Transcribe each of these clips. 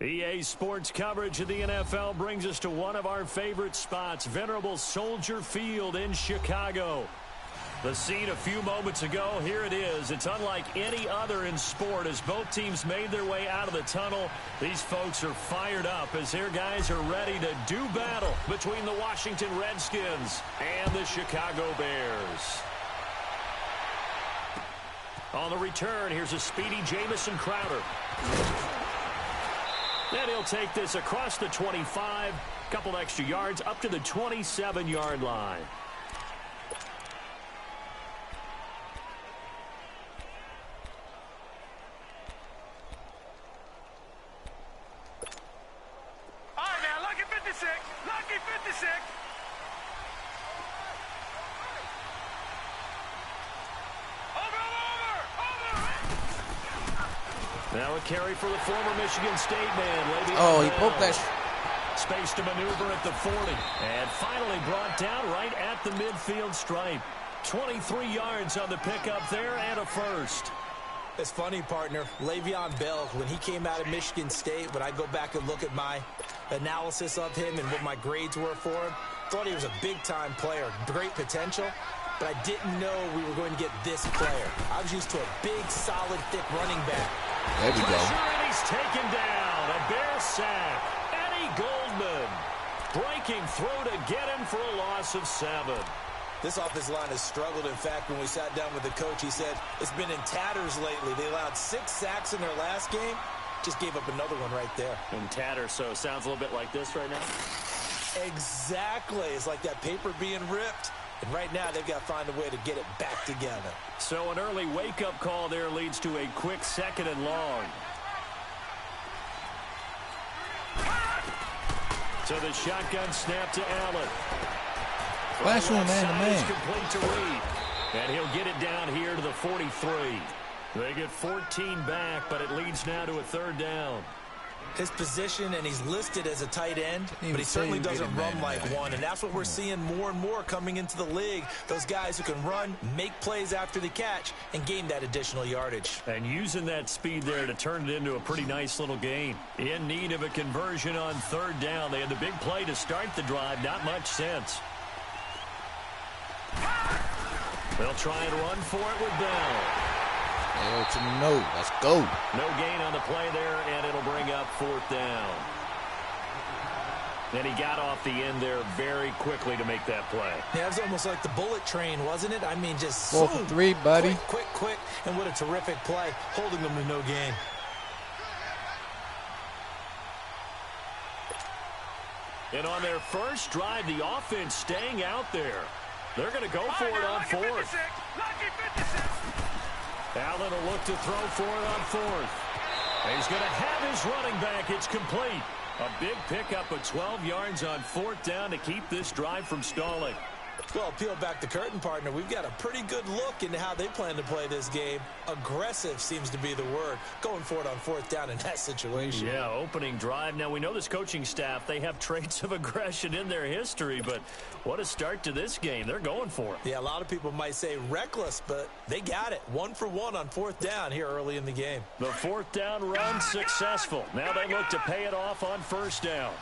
EA Sports coverage of the NFL brings us to one of our favorite spots, venerable Soldier Field in Chicago. The scene a few moments ago, here it is. It's unlike any other in sport as both teams made their way out of the tunnel. These folks are fired up as their guys are ready to do battle between the Washington Redskins and the Chicago Bears. On the return, here's a speedy Jamison Crowder. And he'll take this across the 25, couple extra yards up to the 27-yard line. All right, now, lucky 56, lucky 56. Now a carry for the former Michigan State man. Oh, he poked that. Space to maneuver at the 40. And finally brought down right at the midfield stripe. 23 yards on the pickup there and a first. It's funny, partner. Le'Veon Bell, when he came out of Michigan State, when I go back and look at my analysis of him and what my grades were for him, thought he was a big-time player, great potential, but I didn't know we were going to get this player. I was used to a big, solid, thick running back. There we go. And he's taken down. A Bear sack. Eddie Goldman breaking through to get him for a loss of 7. This offensive line has struggled. In fact, when we sat down with the coach, he said it's been in tatters lately. They allowed 6 sacks in their last game. Just gave up another one right there. In tatters, so it sounds a little bit like this right now? Exactly. It's like that paper being ripped. And right now, they've got to find a way to get it back together. So an early wake-up call there leads to a quick 2nd and long. So the shotgun snap to Allen. Flash one, man to man. Complete to Reed. And he'll get it down here to the 43. They get 14 back, but it leads now to a 3rd down. His position, and he's listed as a tight end, but he certainly doesn't run like one, and that's what we're seeing more and more coming into the league. Those guys who can run, make plays after the catch, and gain that additional yardage. And using that speed there to turn it into a pretty nice little gain. In need of a conversion on 3rd down. They had the big play to start the drive, not much sense. They'll try and run for it with Bell. Hell to no. Let's go. No gain on the play there, and it'll bring up 4th down. And he got off the end there very quickly to make that play. Yeah, it was almost like the bullet train, wasn't it? I mean, just 4 for 3, buddy. Quick, and what a terrific play, holding them to no gain. And on their first drive, the offense staying out there. They're going to go for it on 4th. Lucky 56. Allen will look to throw for it on 4th. And he's going to have his running back. It's complete. A big pickup of 12 yards on 4th down to keep this drive from stalling. Well, peel back the curtain, partner. We've got a pretty good look into how they plan to play this game. Aggressive seems to be the word. Going for it on 4th down in that situation. Yeah, opening drive. Now, we know this coaching staff, they have traits of aggression in their history, but what a start to this game. They're going for it. Yeah, a lot of people might say reckless, but they got it. 1 for 1 on 4th down here early in the game. The 4th down run successful. Now they look to pay it off on 1st down.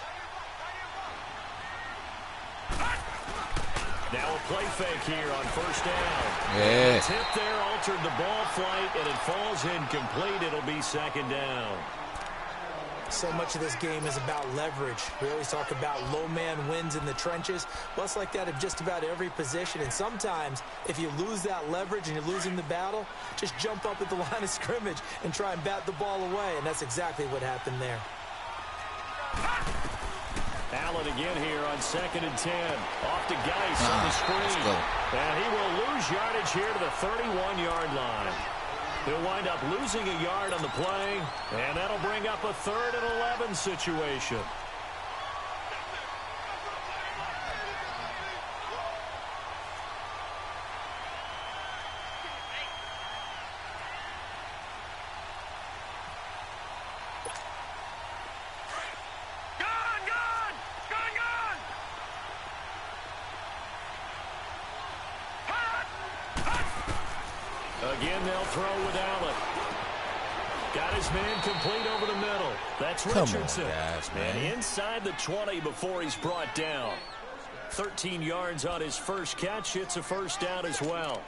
Now a play fake here on 1st down. Yeah. Tip there altered the ball flight, and it falls incomplete. It'll be 2nd down. So much of this game is about leverage. We always talk about low man wins in the trenches. Well, it's like that of just about every position. And sometimes, if you lose that leverage and you're losing the battle, just jump up at the line of scrimmage and try and bat the ball away. And that's exactly what happened there. Allen again here on 2nd and 10. Off to Geis on the screen. And he will lose yardage here to the 31-yard line. He'll wind up losing a yard on the play, and that'll bring up a 3rd and 11 situation. Again, they'll throw with Allen. Got his man complete over the middle. That's Richardson. Come on, guys, man. And inside the 20 before he's brought down. 13 yards on his first catch. It's a first down as well.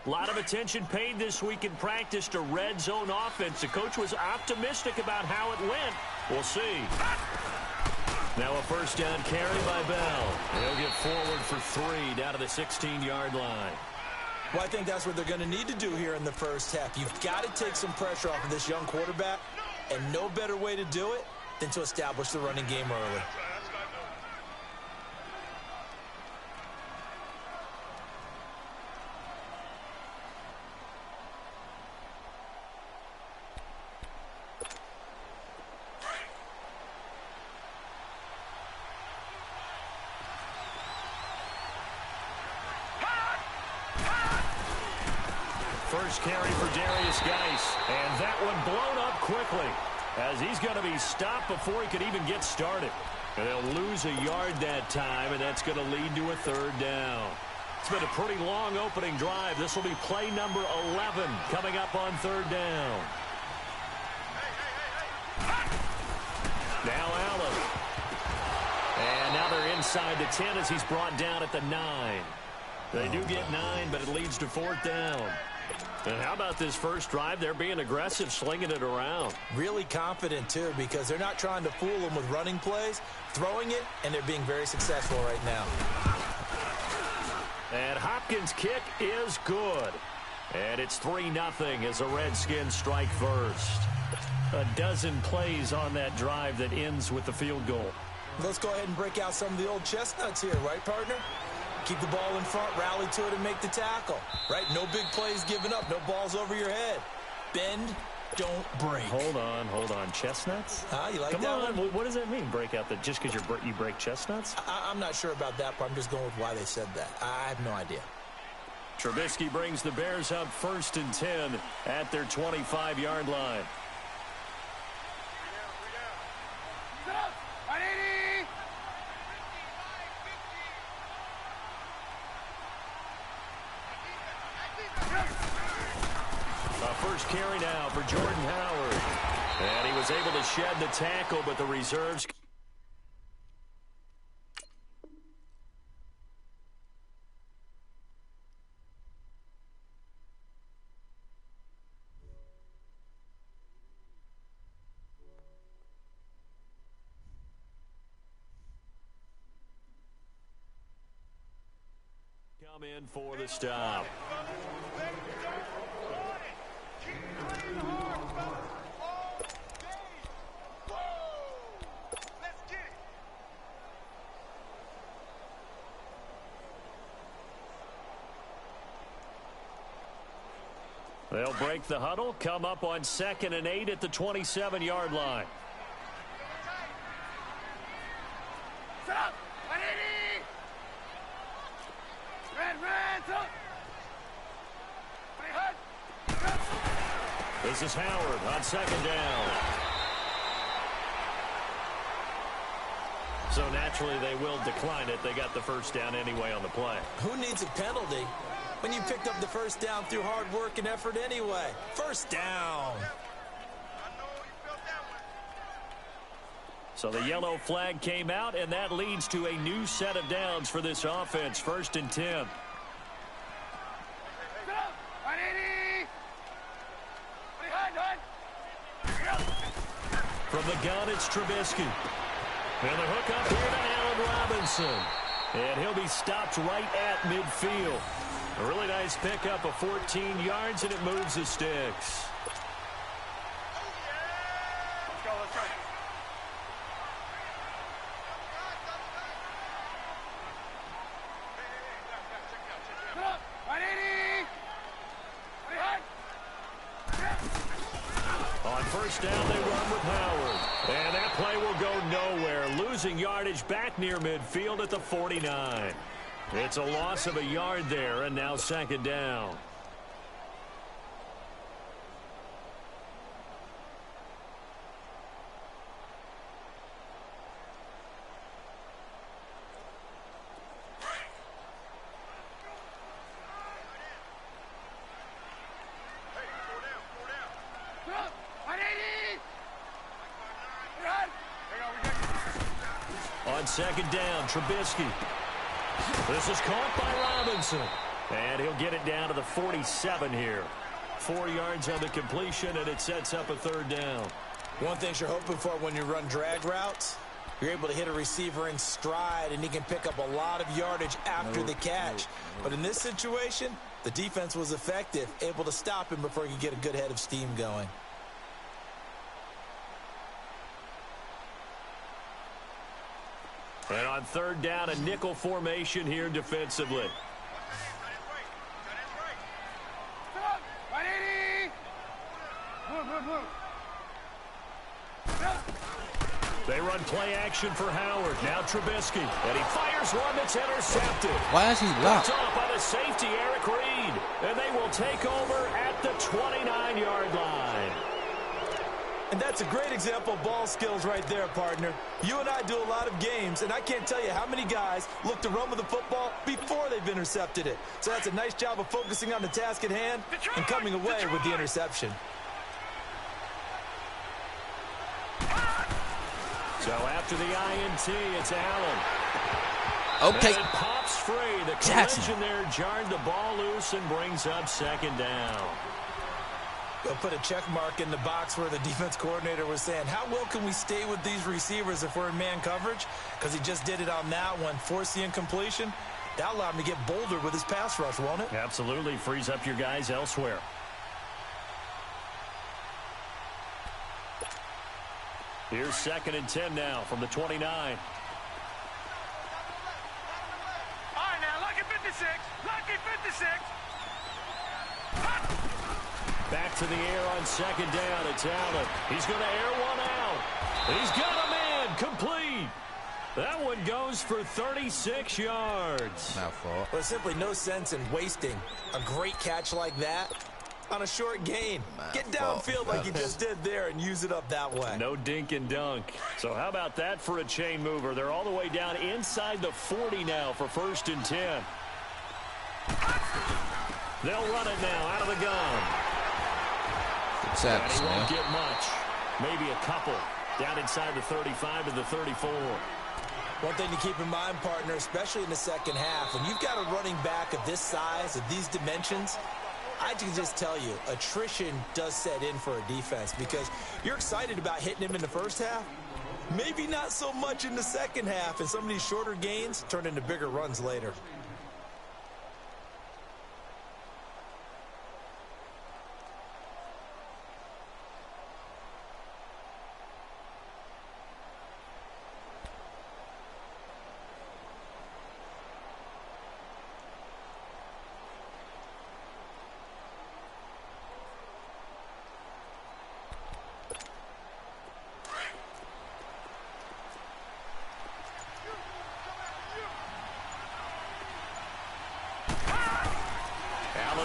A lot of attention paid this week in practice to red zone offense. The coach was optimistic about how it went. We'll see. Now a first down carry by Bell. He'll get forward for 3 down to the 16-yard line. Well, I think that's what they're going to need to do here in the first half. You've got to take some pressure off of this young quarterback, and no better way to do it than to establish the running game early. First carry for Darius Geis, and that one blown up quickly as he's going to be stopped before he could even get started. And they'll lose a yard that time, and that's going to lead to a third down. It's been a pretty long opening drive. This will be play number 11 coming up on third down. Now Allen. And now they're inside the 10 as he's brought down at the 9. They do get 9, but it leads to fourth down. And how about this first drive? They're being aggressive, slinging it around. Really confident, too, because they're not trying to fool them with running plays, throwing it, and they're being very successful right now. And Hopkins' kick is good. And it's 3-0 as the Redskins strike first. A dozen plays on that drive that ends with the field goal. Let's go ahead and break out some of the old chestnuts here, right, partner? Keep the ball in front, rally to it, and make the tackle. Right? No big plays given up. No balls over your head. Bend, don't break. Hold on. Chestnuts? You like Come that on. one? What does that mean, break out? Just because you break chestnuts? I'm not sure about that, but I'm just going with why they said that. I have no idea. Trubisky brings the Bears up 1st and 10 at their 25-yard line. First carry now for Jordan Howard. And he was able to shed the tackle, but the reserves... come in for the stop. They'll break the huddle, come up on 2nd and 8 at the 27-yard line. Set up! 180! Red! This is Howard on 2nd down. So naturally they will decline it. They got the first down anyway on the play. Who needs a penalty when you picked up the first down through hard work and effort anyway? First down. So the yellow flag came out, and that leads to a new set of downs for this offense. 1st and 10. 180! From the gun, it's Trubisky. And the hook up here to Allen Robinson. And he'll be stopped right at midfield. A really nice pickup of 14 yards, and it moves the sticks. Let's go, let's go. On first down, they run with Howard. And that play will go nowhere. Losing yardage back near midfield at the 49. It's a loss of a yard there, and now 2nd down. on second down. Trubisky. This is caught by Robinson. And he'll get it down to the 47 here. 4 yards on the completion, and it sets up a third down. One thing you're hoping for when you run drag routes, you're able to hit a receiver in stride, and he can pick up a lot of yardage after the catch. But in this situation, the defense was effective, able to stop him before he could get a good head of steam going. And on third down, a nickel formation here defensively. They run play action for Howard. Now Trubisky. And he fires one that's intercepted. Why is he locked? Off by the safety, Eric Reed. And they will take over at the 29-yard line. And that's a great example of ball skills right there, partner. You and I do a lot of games, and I can't tell you how many guys look to run with the football before they've intercepted it. So that's a nice job of focusing on the task at hand and coming away with the interception. So after the INT, it's Allen. Okay. And it pops free. The collision there jarred the ball loose and brings up second down. They'll put a check mark in the box where the defense coordinator was saying, how well can we stay with these receivers if we're in man coverage? Because he just did it on that one, forced the incompletion. That allowed him to get bolder with his pass rush, won't it? Absolutely. Frees up your guys elsewhere. Here's 2nd and 10 now from the 29. All right, now, lucky 56. Lucky 56. Back to the air on second down. It's Allen. He's going to air one out. He's got a man. Complete. That one goes for 36 yards. Not fault. Well, there's simply no sense in wasting a great catch like that on a short gain. Get downfield like you just did there and use it up that way. No dink and dunk. So how about that for a chain mover? They're all the way down inside the 40 now for 1st and 10. They'll run it now out of the gun. Good sacks, He man. won't get much. Maybe a couple. Down inside the 35 to the 34. One thing to keep in mind, partner, especially in the second half, when you've got a running back of this size, of these dimensions, I can just tell you, attrition does set in for a defense because you're excited about hitting him in the first half. Maybe not so much in the second half, and some of these shorter gains turn into bigger runs later.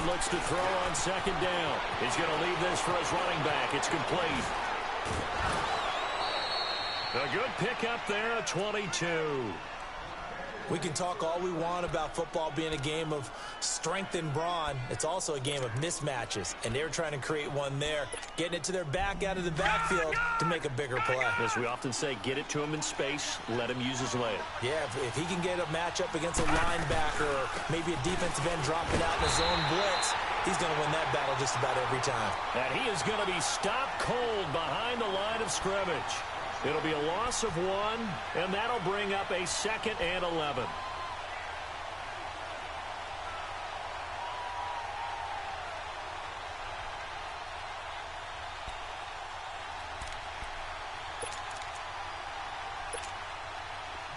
Looks to throw on second down. He's going to leave this for his running back. It's complete. A good pickup there at 22. We can talk all we want about football being a game of strength and brawn. It's also a game of mismatches, and they're trying to create one there, getting it to their back out of the backfield to make a bigger play. As we often say, get it to him in space, let him use his leg. Yeah, if he can get a matchup against a linebacker or maybe a defensive end dropping out in a zone blitz, he's going to win that battle just about every time. And he is going to be stopped cold behind the line of scrimmage. It'll be a loss of 1, and that'll bring up a 2nd and 11.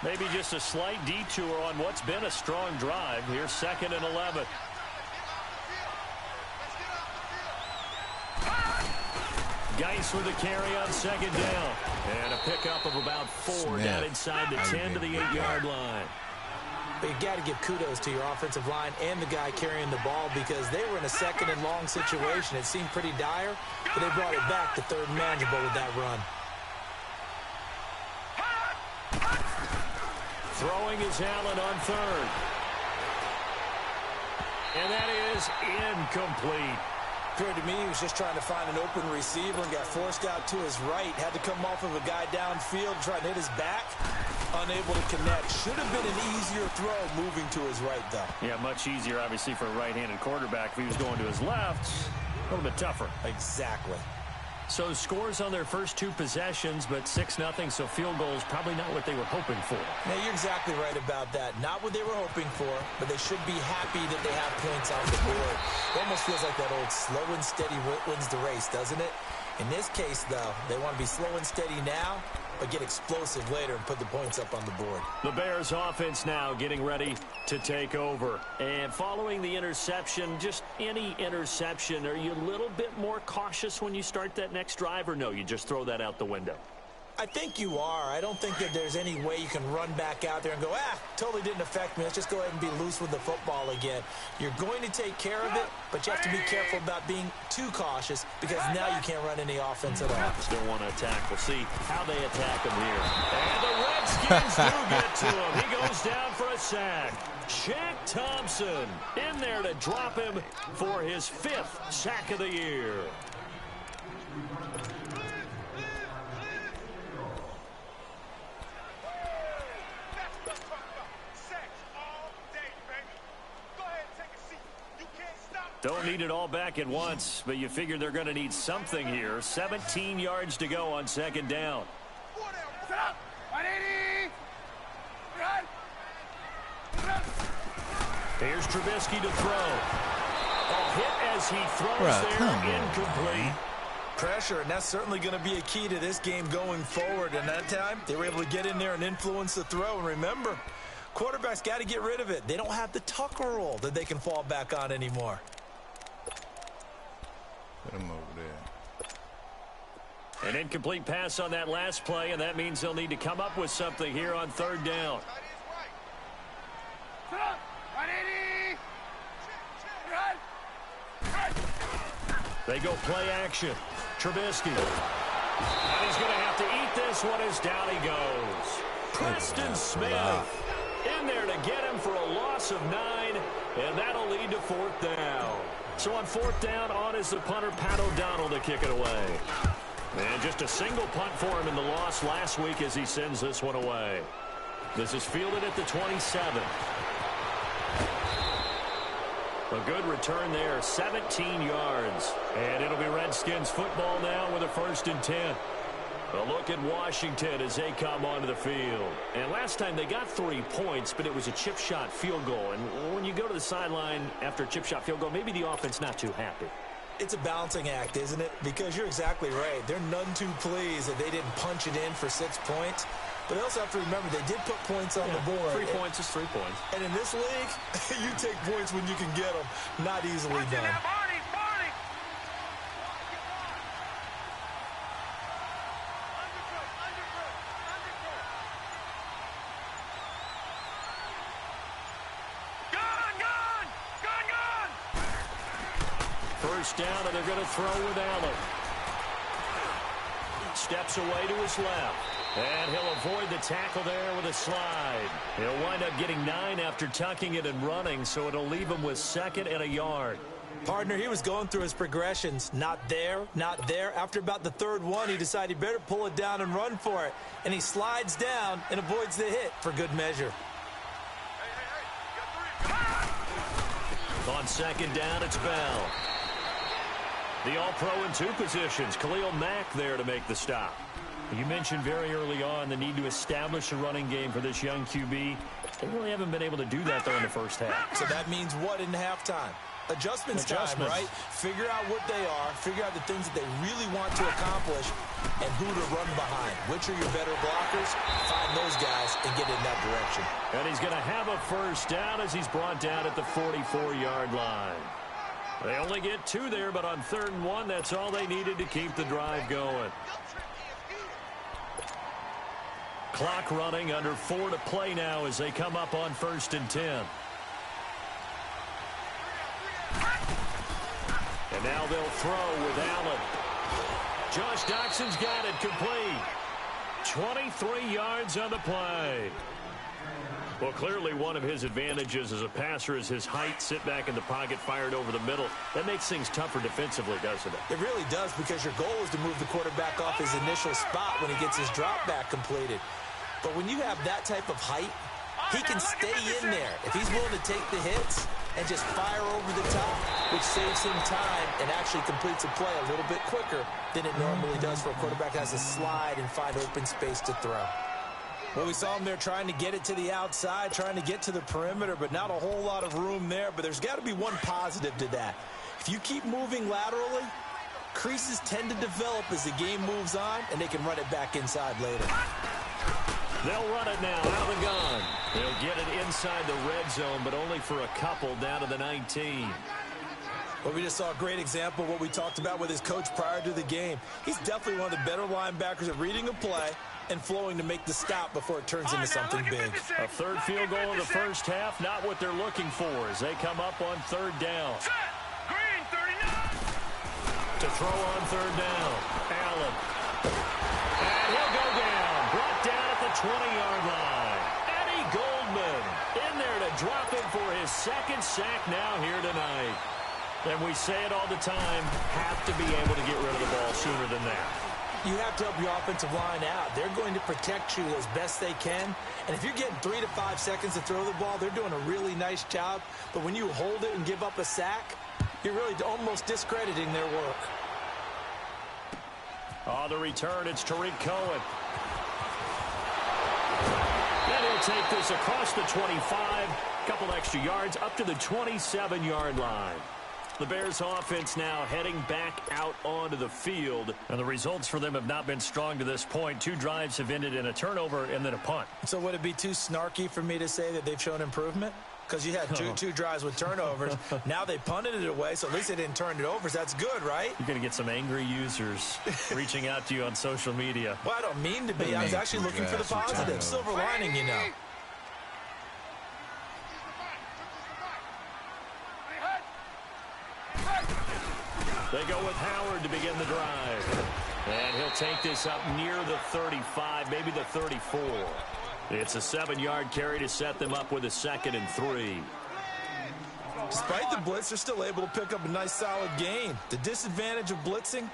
Maybe just a slight detour on what's been a strong drive. Here's 2nd and 11. Geis with a carry on second down. And a pickup of about 4 down inside the 10 to the 8-yard line. But you got to give kudos to your offensive line and the guy carrying the ball because they were in a 2nd and long situation. It seemed pretty dire, but they brought it back to 3rd and manageable with that run. Throwing is Allen on 3rd. And that is incomplete. Appeared to me he was just trying to find an open receiver and got forced out to his right. Had to come off of a guy downfield, try to hit his back. Unable to connect. Should have been an easier throw moving to his right, though. Yeah, much easier, obviously, for a right-handed quarterback. If he was going to his left, a little bit tougher. Exactly. So scores on their first 2 possessions, but 6-0, so field goals probably not what they were hoping for. Now, you're exactly right about that. Not what they were hoping for, but they should be happy that they have points on the board. It almost feels like that old slow and steady wins the race, doesn't it? In this case, though, they want to be slow and steady now, but get explosive later and put the points up on the board. The Bears offense now getting ready to take over. And following the interception, just any interception, are you a little bit more cautious when you start that next drive, or no, you just throw that out the window? I think you are. I don't think that there's any way you can run back out there and go, totally didn't affect me. Let's just go ahead and be loose with the football again. You're going to take care of it, but you have to be careful about being too cautious because now you can't run any offense at all. Still want to attack. We'll see how they attack him here. And the Redskins do get to him. He goes down for a sack. Shaq Thompson in there to drop him for his 5th sack of the year. Don't need it all back at once, but you figure they're going to need something here. 17 yards to go on 2nd down. Here's Trubisky to throw. A hit as he throws there, incomplete. Pressure, and that's certainly going to be a key to this game going forward. And that time, they were able to get in there and influence the throw. And remember, quarterbacks got to get rid of it. They don't have the Tucker roll that they can fall back on anymore. Put him over there. An incomplete pass on that last play, and that means they'll need to come up with something here on 3rd down. They go play action. Trubisky. And he's going to have to eat this one as down he goes. Preston Smith in there to get him for a loss of 9, and that'll lead to 4th down. So on 4th down, on is the punter, Pat O'Donnell, to kick it away. And just a single punt for him in the loss last week as he sends this one away. This is fielded at the 27. A good return there, 17 yards. And it'll be Redskins football now with a 1st and 10. A look at Washington as they come onto the field. And last time they got 3 points, but it was a chip shot field goal. And when you go to the sideline after a chip shot field goal, maybe the offense not too happy. It's a balancing act, isn't it? Because you're exactly right. They're none too pleased that they didn't punch it in for 6 points. But they also have to remember they did put points on the board. 3 points is 3 points. And in this league, you take points when you can get them. Not easily done. First down, and they're going to throw with Allen. Steps away to his left. And he'll avoid the tackle there with a slide. He'll wind up getting 9 after tucking it and running, so it'll leave him with 2nd and a yard. Partner, he was going through his progressions. Not there, not there. After about the 3rd one, he decided he better pull it down and run for it. And he slides down and avoids the hit for good measure. On 2nd down, it's Bell. The All-Pro in 2 positions. Khalil Mack there to make the stop. You mentioned very early on the need to establish a running game for this young QB. They really haven't been able to do that, though, in the first half. So that means what in halftime? Adjustments time, right? Figure out what they are, figure out the things that they really want to accomplish, and who to run behind. Which are your better blockers? Find those guys and get in that direction. And he's going to have a first down as he's brought down at the 44-yard line. They only get 2 there, but on 3rd and 1, that's all they needed to keep the drive going. Clock running, under 4 to play now as they come up on 1st and 10. And now they'll throw with Allen. Josh Doxson's got it complete. 23 yards on the play. Well, clearly one of his advantages as a passer is his height. Sit back in the pocket, fired over the middle. That makes things tougher defensively, doesn't it? It really does, because your goal is to move the quarterback off his initial spot when he gets his drop back completed. But when you have that type of height, he can stay in there. If he's willing to take the hits and just fire over the top, which saves him time and actually completes a play a little bit quicker than it normally does for a quarterback that has to slide and find open space to throw. Well, we saw him there trying to get it to the outside, trying to get to the perimeter, but not a whole lot of room there. But there's got to be one positive to that. If you keep moving laterally, creases tend to develop as the game moves on, and they can run it back inside later. They'll run it now out of the gun. They'll get it inside the red zone, but only for a couple down to the 19. Well, we just saw a great example of what we talked about with his coach prior to the game. He's definitely one of the better linebackers at reading a play and flowing to make the stop before it turns into something big. A third field goal in the first half, not what they're looking for as they come up on third down. Green, 39. To throw on third down, Allen. And he'll go down, brought down at the 20-yard line. Eddie Goldman in there to drop him for his second sack now here tonight. And we say it all the time, have to be able to get rid of the ball sooner than that. You have to help your offensive line out. They're going to protect you as best they can. And if you're getting 3 to 5 seconds to throw the ball, they're doing a really nice job. But when you hold it and give up a sack, you're really almost discrediting their work. On the return, it's Tariq Cohen. And he'll take this across the 25, a couple extra yards, up to the 27-yard line. The Bears offense now heading back out onto the field. And the results for them have not been strong to this point. 2 drives have ended in a turnover and then a punt. So would it be too snarky for me to say that they've shown improvement? Because you had two drives with turnovers. Now they punted it away, so at least they didn't turn it over. So that's good, right? You're going to get some angry users reaching out to you on social media. Well, I don't mean to be. I was actually looking for the positive. Silver lining, you know. They go with Howard to begin the drive. And he'll take this up near the 35, maybe the 34. It's a 7-yard carry to set them up with a 2nd and 3. Despite the blitz, they're still able to pick up a nice solid gain. The disadvantage of blitzing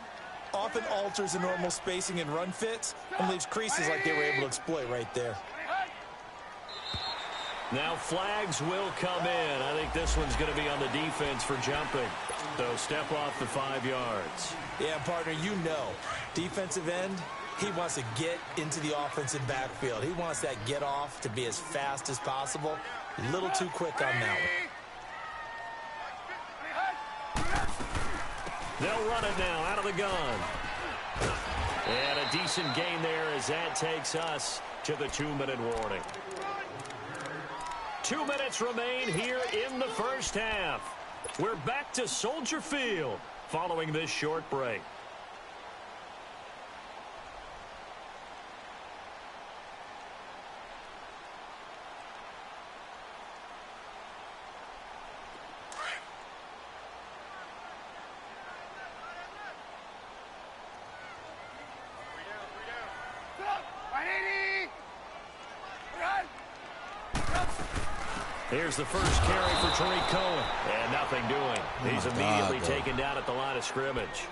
often alters the normal spacing and run fits and leaves creases like they were able to exploit right there. Now flags will come in. I think this one's going to be on the defense for jumping. So step off the 5 yards. Yeah, partner, you know, defensive end, he wants to get into the offensive backfield. He wants that get off to be as fast as possible. A little too quick on that one. They'll run it now out of the gun. And a decent gain there as that takes us to the 2-minute warning. 2 minutes remain here in the first half. We're back to Soldier Field following this short break. Here's the first carry for Tariq Cohen. And nothing doing. He's immediately taken down at the line of scrimmage.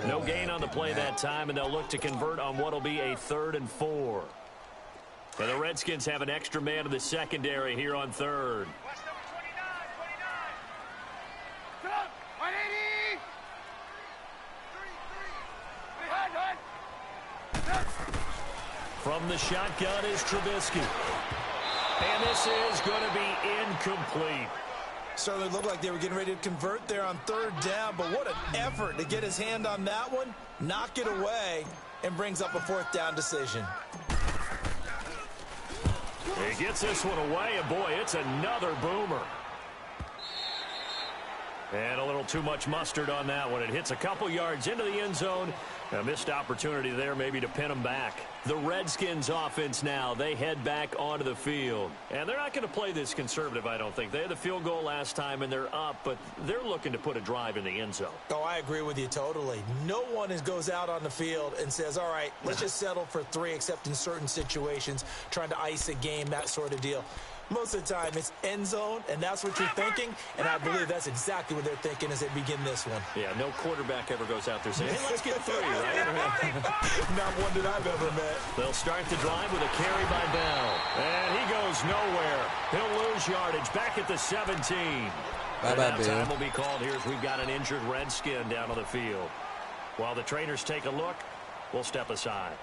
No gain on the play that time, and they'll look to convert on what will be a 3rd and 4. And the Redskins have an extra man in the secondary here on 3rd. From the shotgun is Trubisky. And this is going to be incomplete. Certainly looked like they were getting ready to convert there on 3rd down, but what an effort to get his hand on that one, knock it away, and brings up a 4th down decision. He gets this one away, and boy, it's another boomer. And a little too much mustard on that one. It hits a couple yards into the end zone. A missed opportunity there maybe to pin them back. The Redskins offense now, they head back onto the field. And they're not going to play this conservative, I don't think. They had the field goal last time, and they're up, but they're looking to put a drive in the end zone. Oh, I agree with you totally. No one goes out on the field and says, all right, let's just settle for 3, except in certain situations, trying to ice a game, that sort of deal. Most of the time, it's end zone, and that's what you're thinking, and I believe that's exactly what they're thinking as they begin this one. Yeah, no quarterback ever goes out there saying, hey, let's get 3, right? Not one that I've ever met. They'll start the drive with a carry by Bell. And he goes nowhere. He'll lose yardage back at the 17. Bye-bye, Bill. Time will be called here as we've got an injured Redskin down on the field. While the trainers take a look, we'll step aside.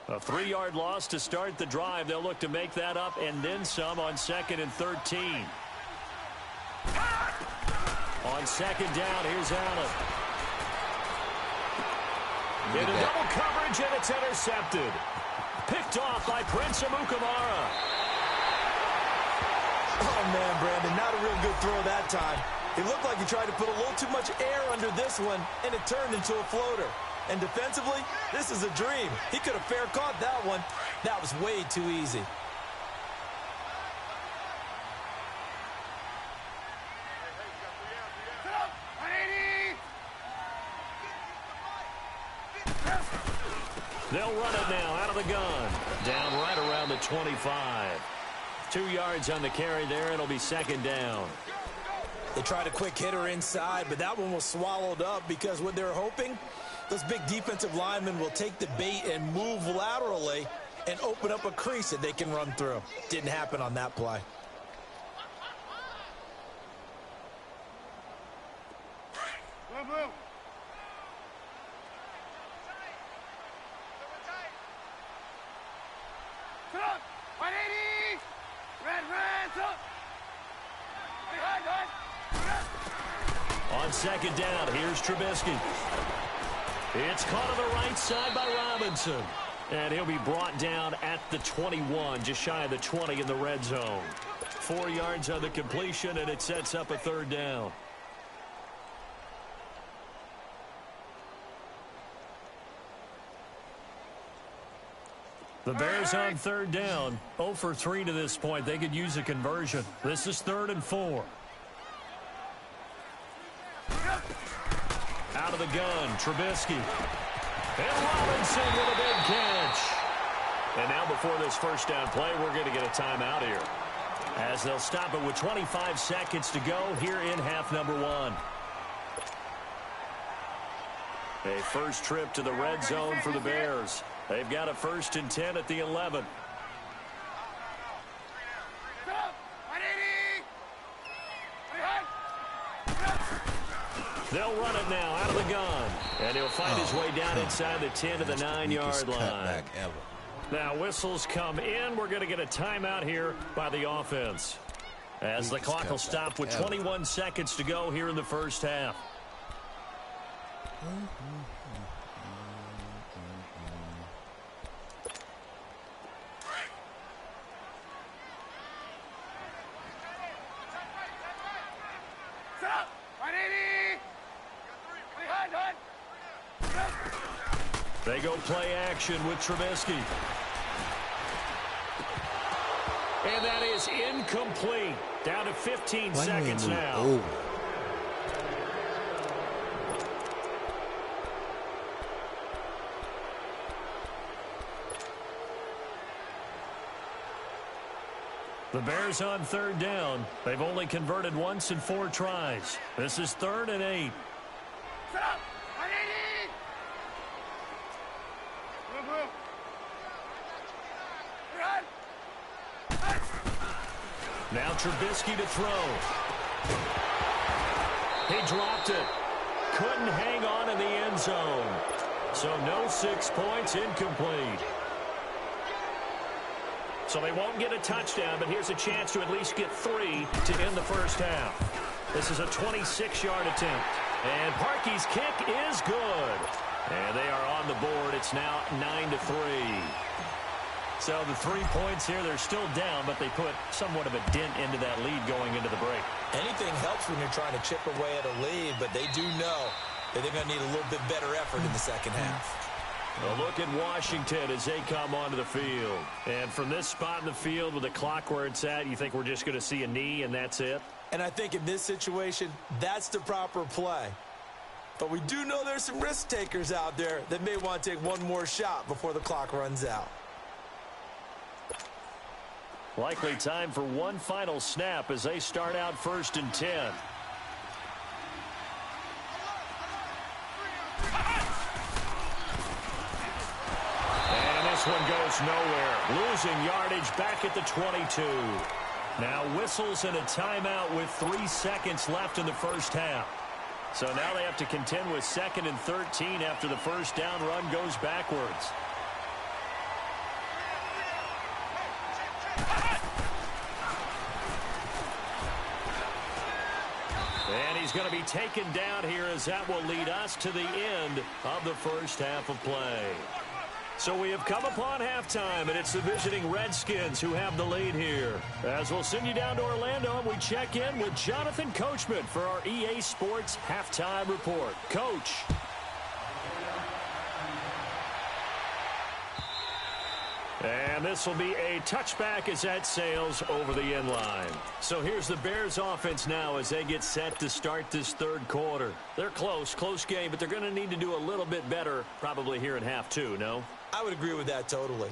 A 3-yard loss to start the drive. They'll look to make that up and then some on 2nd and 13. On 2nd down, here's Allen. Into double coverage, and it's intercepted. Picked off by Prince Amukamara. Oh, man, Brandon, not a real good throw that time. It looked like he tried to put a little too much air under this one, and it turned into a floater. And defensively, this is a dream. He could have fair caught that one. That was way too easy. They'll run it now out of the gun. Down right around the 25. 2 yards on the carry there. It'll be 2nd down. They tried a quick hitter inside, but that one was swallowed up because what they're hoping, those big defensive linemen will take the bait and move laterally and open up a crease that they can run through. Didn't happen on that play. On 2nd down, here's Trubisky. It's caught on the right side by Robinson. And he'll be brought down at the 21, just shy of the 20 in the red zone. 4 yards on the completion, and it sets up a 3rd down. The Bears on 3rd down, 0 for 3 to this point. They could use a conversion. This is 3rd and 4. Out of the gun, Trubisky. And Robinson with a big catch. And now before this first down play, we're going to get a timeout here, as they'll stop it with 25 seconds to go here in half number 1. A first trip to the red zone for the Bears. They've got a 1st and 10 at the 11. They'll run it now out of the gun. And he'll find his way down inside the 10 to the 9-yard line. Now whistles come in. We're going to get a timeout here by the offense, as the clock will stop with 21 seconds to go here in the first half. They go play action with Trubisky. And that is incomplete. Down to 15 seconds now. The Bears on 3rd down. They've only converted once in 4 tries. This is 3rd and 8. Now Trubisky to throw. He dropped it. Couldn't hang on in the end zone. So no 6 points, incomplete. So they won't get a touchdown, but here's a chance to at least get 3 to end the first half. This is a 26-yard attempt. And Parkey's kick is good. And they are on the board. It's now 9-3. So the 3 points here, they're still down, but they put somewhat of a dent into that lead going into the break. Anything helps when you're trying to chip away at a lead, but they do know that they're going to need a little bit better effort in the second half. A look at Washington as they come onto the field. And from this spot in the field with the clock where it's at, you think we're just going to see a knee and that's it? And I think in this situation, that's the proper play. But we do know there's some risk takers out there that may want to take one more shot before the clock runs out. Likely time for one final snap as they start out 1st and 10. And this one goes nowhere. Losing yardage back at the 22. Now whistles and a timeout with 3 seconds left in the first half. So now they have to contend with 2nd and 13 after the first down run goes backwards. And he's going to be taken down here as that will lead us to the end of the first half of play. So we have come upon halftime, and it's the visiting Redskins who have the lead here. As we'll send you down to Orlando, and we check in with Jonathan Coachman for our EA Sports Halftime Report. Coach. And this will be a touchback as that sails over the end line. So here's the Bears offense now as they get set to start this third quarter. They're close game, but they're going to need to do a little bit better probably here in half two, no? I would agree with that totally.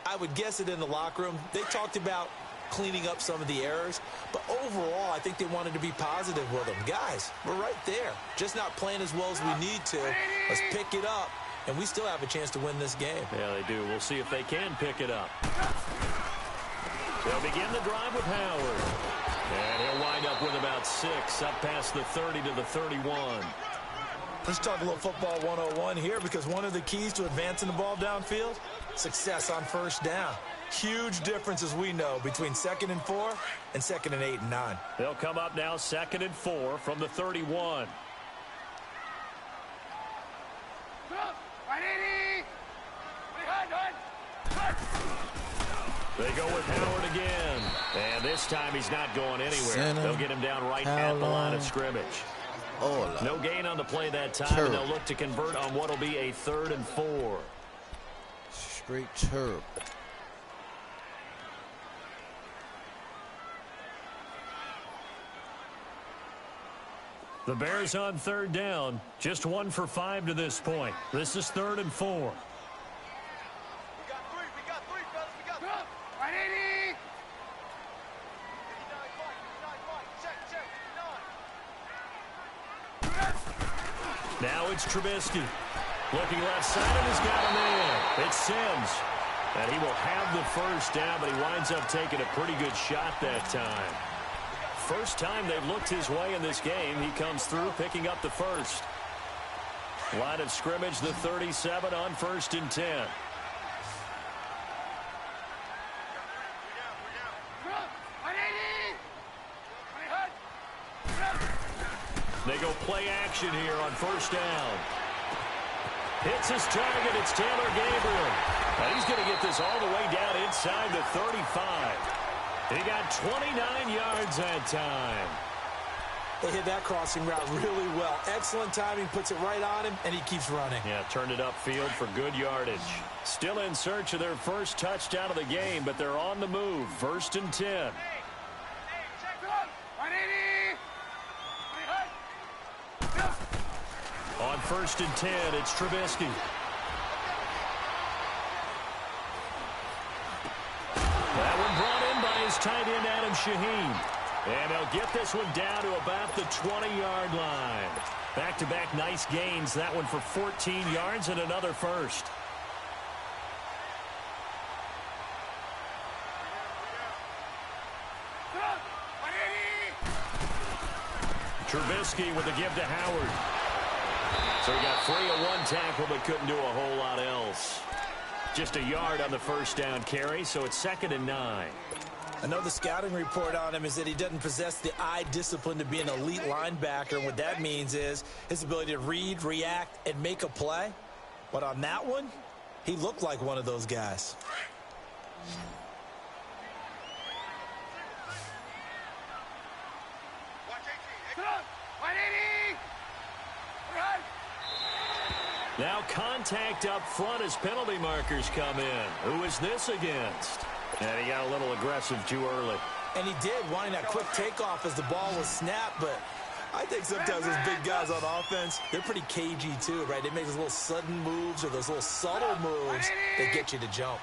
I would guess it in the locker room. They talked about cleaning up some of the errors, but overall I think they wanted to be positive with them. Guys, we're right there. Just not playing as well as we need to. Let's pick it up. And we still have a chance to win this game. Yeah, they do. We'll see if they can pick it up. They'll begin the drive with Howard. And he'll wind up with about 6, up past the 30 to the 31. Let's talk a little football 101 here, because one of the keys to advancing the ball downfield, success on first down. Huge difference, as we know, between 2nd and 4 and 2nd and 8 and 9. They'll come up now 2nd and 4 from the 31. They go with Howard again. And this time he's not going anywhere. They'll get him down right at the line of scrimmage. No gain on the play that time, and they'll look to convert on what will be a 3rd and 4. Straight terrible. The Bears on 3rd down. Just 1 for 5 to this point. This is 3rd and 4. Now it's Trubisky. Looking left side, and he's got him in. It's Sims. And he will have the first down, but he winds up taking a pretty good shot that time. First time they've looked his way in this game. He comes through picking up the first. Line of scrimmage, the 37 on 1st and 10. They go play action here on 1st down. Hits his target. It's Taylor Gabriel. And he's going to get this all the way down inside the 35. He got 29 yards that time. They hit that crossing route really well. Excellent timing, puts it right on him, and he keeps running. Yeah, turned it upfield for good yardage. Still in search of their first touchdown of the game, but they're on the move. 1st and 10. On 1st and 10, it's Trubisky. That one brought in by his tight end, Adam Shaheen. And they'll get this one down to about the 20-yard line. Back-to-back nice gains. That one for 14 yards and another first. Trubisky with a give to Howard. So he got free of one tackle, but couldn't do a whole lot else. Just a yard on the first down carry, so it's 2nd and 9. I know the scouting report on him is that he doesn't possess the eye discipline to be an elite linebacker. And what that means is his ability to read, react, and make a play. But on that one, he looked like one of those guys. Now contact up front as penalty markers come in. Who is this against? And he got a little aggressive too early. And he did, wanting that quick takeoff as the ball was snapped. But I think sometimes those big guys on offense, they're pretty cagey too, right? They make those little sudden moves or those little subtle moves that get you to jump.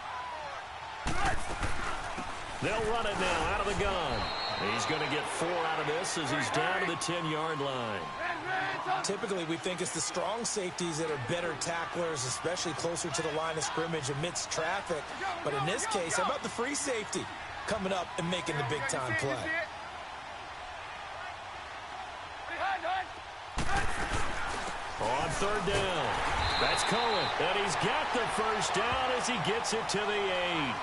They'll run it now out of the gun. He's going to get 4 out of this as he's down to the 10-yard line. Typically, we think it's the strong safeties that are better tacklers, especially closer to the line of scrimmage amidst traffic. But in this case, how about the free safety coming up and making the big-time play? On 3rd down, that's Cohen. And he's got the first down as he gets it to the 8.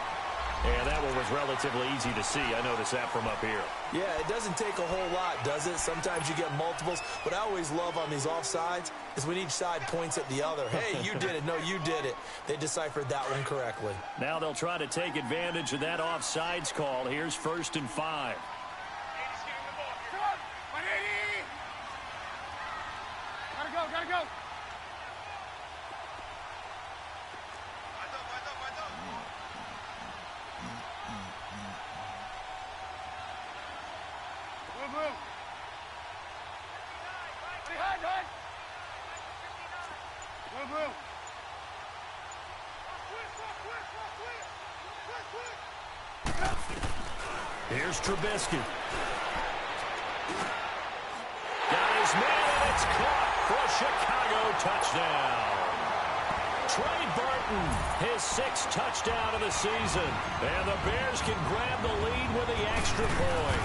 And that one was relatively easy to see. I noticed that from up here. Yeah, it doesn't take a whole lot, does it? Sometimes you get multiples. What I always love on these offsides is when each side points at the other. Hey, you did it. No, you did it. They deciphered that one correctly. Now they'll try to take advantage of that offsides call. Here's 1st and 5. Gotta go. Here's Trubisky. Got his man, and it's caught for a Chicago touchdown. Trey Burton, his 6th touchdown of the season. And the Bears can grab the lead with the extra point.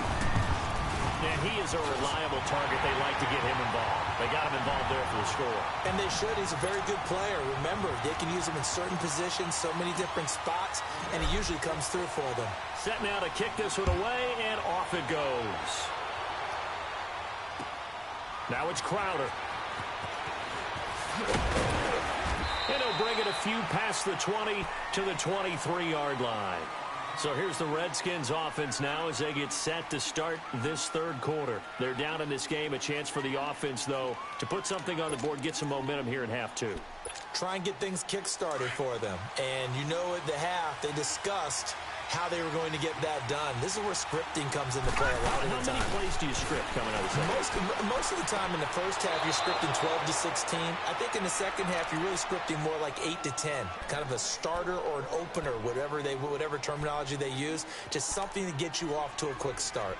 And he is a reliable target. They like to get him involved. They got him involved there for the score. And they should. He's a very good player. Remember, they can use him in certain positions, so many different spots, and he usually comes through for them. Set now to kick this one away, and off it goes. Now it's Crowder. And he'll bring it a few past the 20 to the 23-yard line. So here's the Redskins offense now as they get set to start this 3rd quarter. They're down in this game. A chance for the offense, though, to put something on the board, get some momentum here in half 2. Try and get things kick-started for them. And you know at the half, they discussed how they were going to get that done. This is where scripting comes into play a lot of the time. How many plays do you script coming out of the second? Most of the time in the first half, you're scripting 12 to 16. I think in the second half, you're really scripting more like 8 to 10. Kind of a starter or an opener, whatever terminology they use. Just something to get you off to a quick start.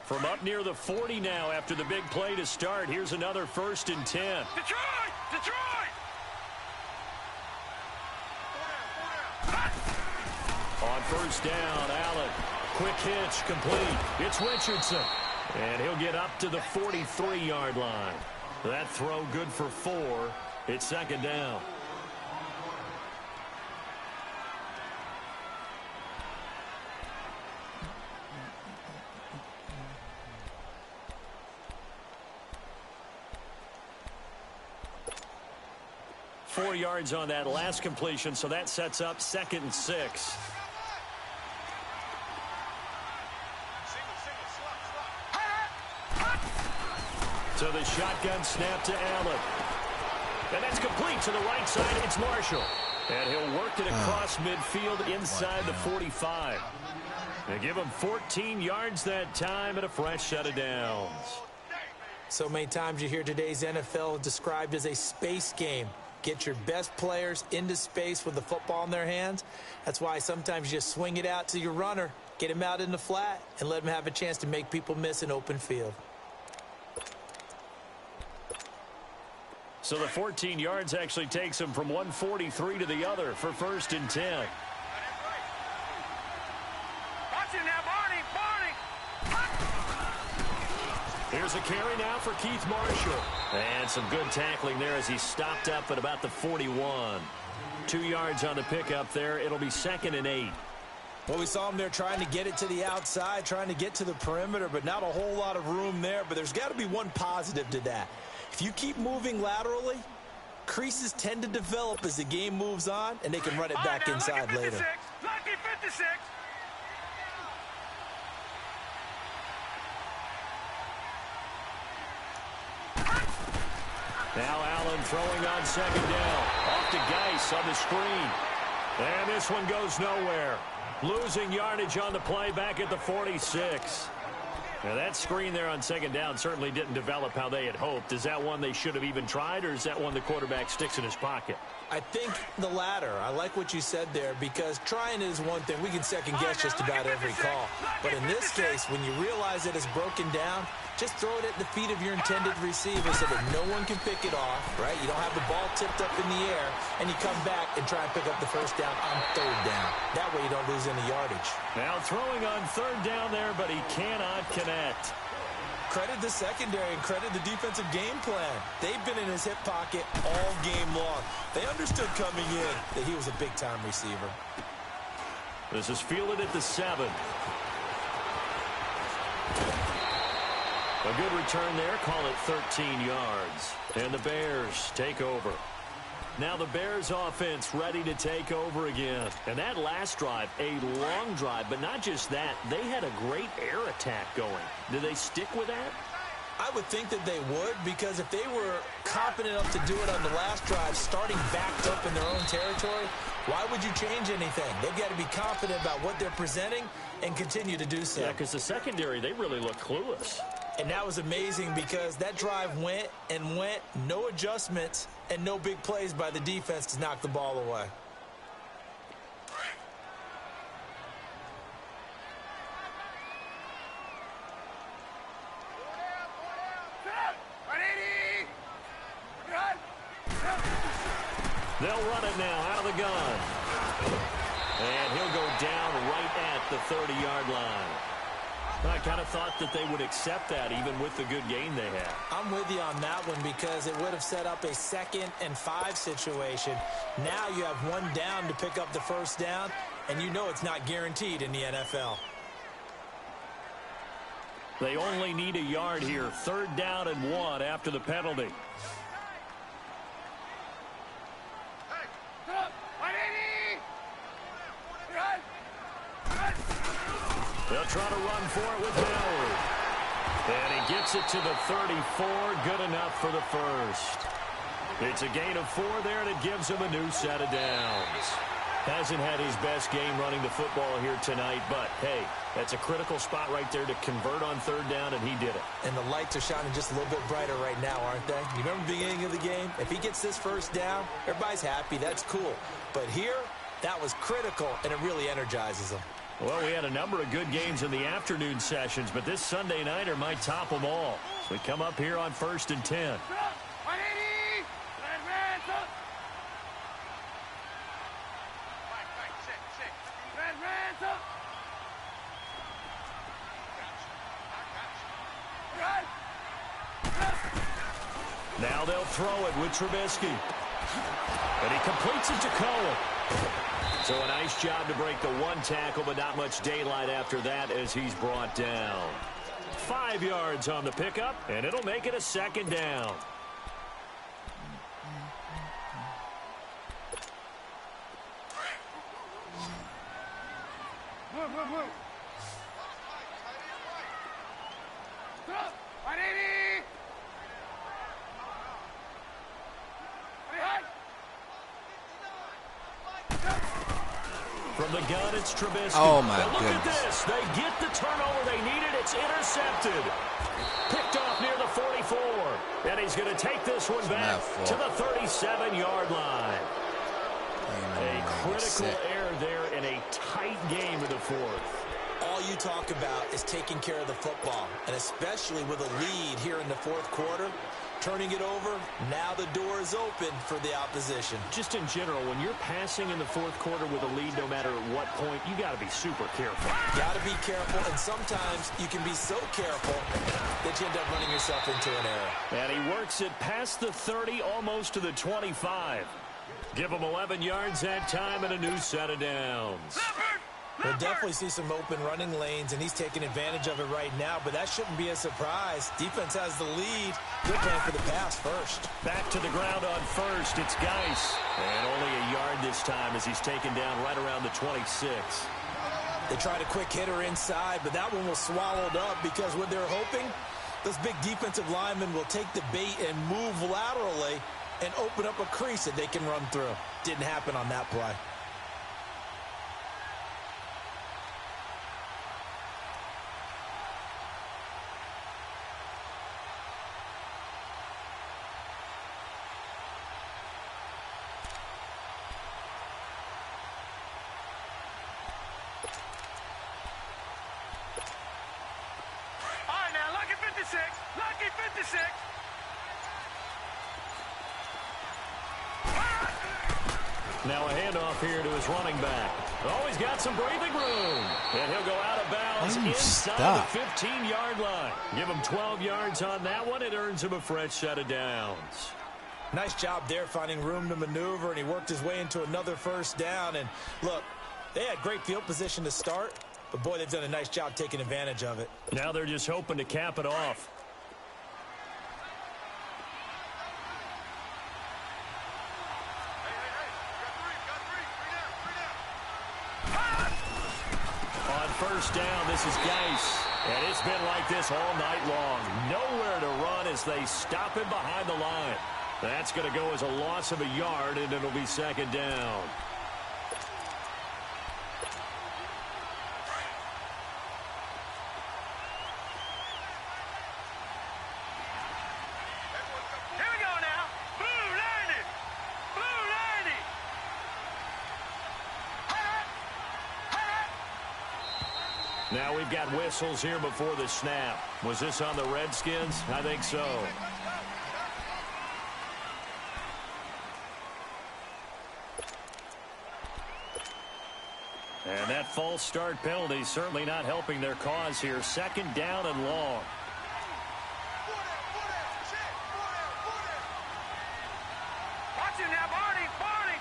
From up near the 40 now after the big play to start. Here's another 1st and 10. Detroit! On 1st down, Allen. Quick hitch, complete. It's Richardson. And he'll get up to the 43-yard line. That throw good for 4. It's 2nd down. Four yards on that last completion, so that sets up 2nd and 6. So the shotgun snap to Allen. And that's complete to the right side. It's Marshall. And he'll work it across midfield inside the 45. They give him 14 yards that time and a fresh set of downs. So many times you hear today's NFL described as a space game. Get your best players into space with the football in their hands. That's why sometimes you just swing it out to your runner, get him out in the flat, and let him have a chance to make people miss an open field. So the 14 yards actually takes him from 143 to the other for 1st and 10. Watch it now, Barney! Here's a carry now for Keith Marshall. And some good tackling there as he stopped up at about the 41. 2 yards on the pickup there. It'll be 2nd and 8. Well, we saw him there trying to get it to the outside, trying to get to the perimeter, but not a whole lot of room there. But there's got to be one positive to that. If you keep moving laterally, creases tend to develop as the game moves on, and they can run it back inside later. Lucky 56. Now Allen throwing on 2nd down. Off to Geis on the screen. And this one goes nowhere. Losing yardage on the play back at the 46. Now that screen there on 2nd down certainly didn't develop how they had hoped. Is that one they should have even tried, or is that one the quarterback sticks in his pocket? I think the latter. I like what you said there, because trying is one thing. We can second-guess just about every call. But in this case, when you realize that it's broken down, just throw it at the feet of your intended receiver so that no one can pick it off, right? You don't have the ball tipped up in the air, and you come back and try and pick up the first down on 3rd down. That way you don't lose any yardage. Now throwing on 3rd down there, but he cannot connect. Credit the secondary and credit the defensive game plan. They've been in his hip pocket all game long. They understood coming in that he was a big-time receiver. This is fielded at the 7. A good return there. Call it 13 yards. And the Bears take over. Now the Bears offense ready to take over again. And that last drive, a long drive, but not just that. They had a great air attack going. Do they stick with that? I would think that they would, because if they were confident enough to do it on the last drive, starting backed up in their own territory, why would you change anything? They've got to be confident about what they're presenting and continue to do so. Yeah, because the secondary, they really look clueless. And that was amazing, because that drive went and went, no adjustments, and no big plays by the defense to knock the ball away. They'll run it now out of the gun. And he'll go down right at the 30-yard line. I kind of thought that they would accept that even with the good game they had. I'm with you on that one, because it would have set up a 2nd and 5 situation. Now you have 1 down to pick up the first down, and you know it's not guaranteed in the NFL. They only need a yard here. 3rd down and 1 after the penalty. They'll try to run for it with Bell. And he gets it to the 34. Good enough for the first. It's a gain of 4 there, and it gives him a new set of downs. Hasn't had his best game running the football here tonight, but, hey, that's a critical spot right there to convert on 3rd down, and he did it. And the lights are shining just a little bit brighter right now, aren't they? You remember the beginning of the game? If he gets this first down, everybody's happy. That's cool. But here, that was critical, and it really energizes them. Well, we had a number of good games in the afternoon sessions, but this Sunday nighter might top them all. So we come up here on 1st and 10. Now they'll throw it with Trubisky. And he completes it to Cohen. So a nice job to break the 1 tackle, but not much daylight after that as he's brought down. 5 yards on the pickup, and it'll make it a 2nd down. From the gun, it's Trubisky. Oh, my goodness. Look at this. They get the turnover they needed. It's intercepted. Picked off near the 44. And he's going to take this one back to the 37-yard line. A critical error there in a tight game in the 4th. All you talk about is taking care of the football, and especially with a lead here in the 4th quarter, turning it over. Now the door is open for the opposition. Just in general, when you're passing in the fourth quarter with a lead, no matter at what point, you got to be super careful. Got to be careful, and sometimes you can be so careful that you end up running yourself into an error. And he works it past the 30, almost to the 25. Give him 11 yards that time and a new set of downs. We'll definitely see some open running lanes, and he's taking advantage of it right now, but that shouldn't be a surprise. Defense has the lead. Good plan for the pass first. Back to the ground on first. It's Geis. And only a yard this time as he's taken down right around the 26. They tried a quick hitter inside, but that one was swallowed up because what they're hoping, those big defensive linemen will take the bait and move laterally and open up a crease that they can run through. Didn't happen on that play. Lucky 56. Now a handoff here to his running back. Oh, he's got some breathing room. And he'll go out of bounds inside the 15-yard line. Give him 12 yards on that one. It earns him a fresh set of downs. Nice job there finding room to maneuver, and he worked his way into another first down. And look, they had great field position to start, but boy, they've done a nice job taking advantage of it. Now they're just hoping to cap it off. On first down, this is Geis. And it's been like this all night long. Nowhere to run as they stop him behind the line. That's going to go as a loss of a yard, and it'll be second down. Here we go now. Blue 90. Blue 90. Now we've got whistles here before the snap. Was this on the Redskins? I think so. And that false start penalty certainly not helping their cause here. Second down and long. Watch him now, Barney. Barney.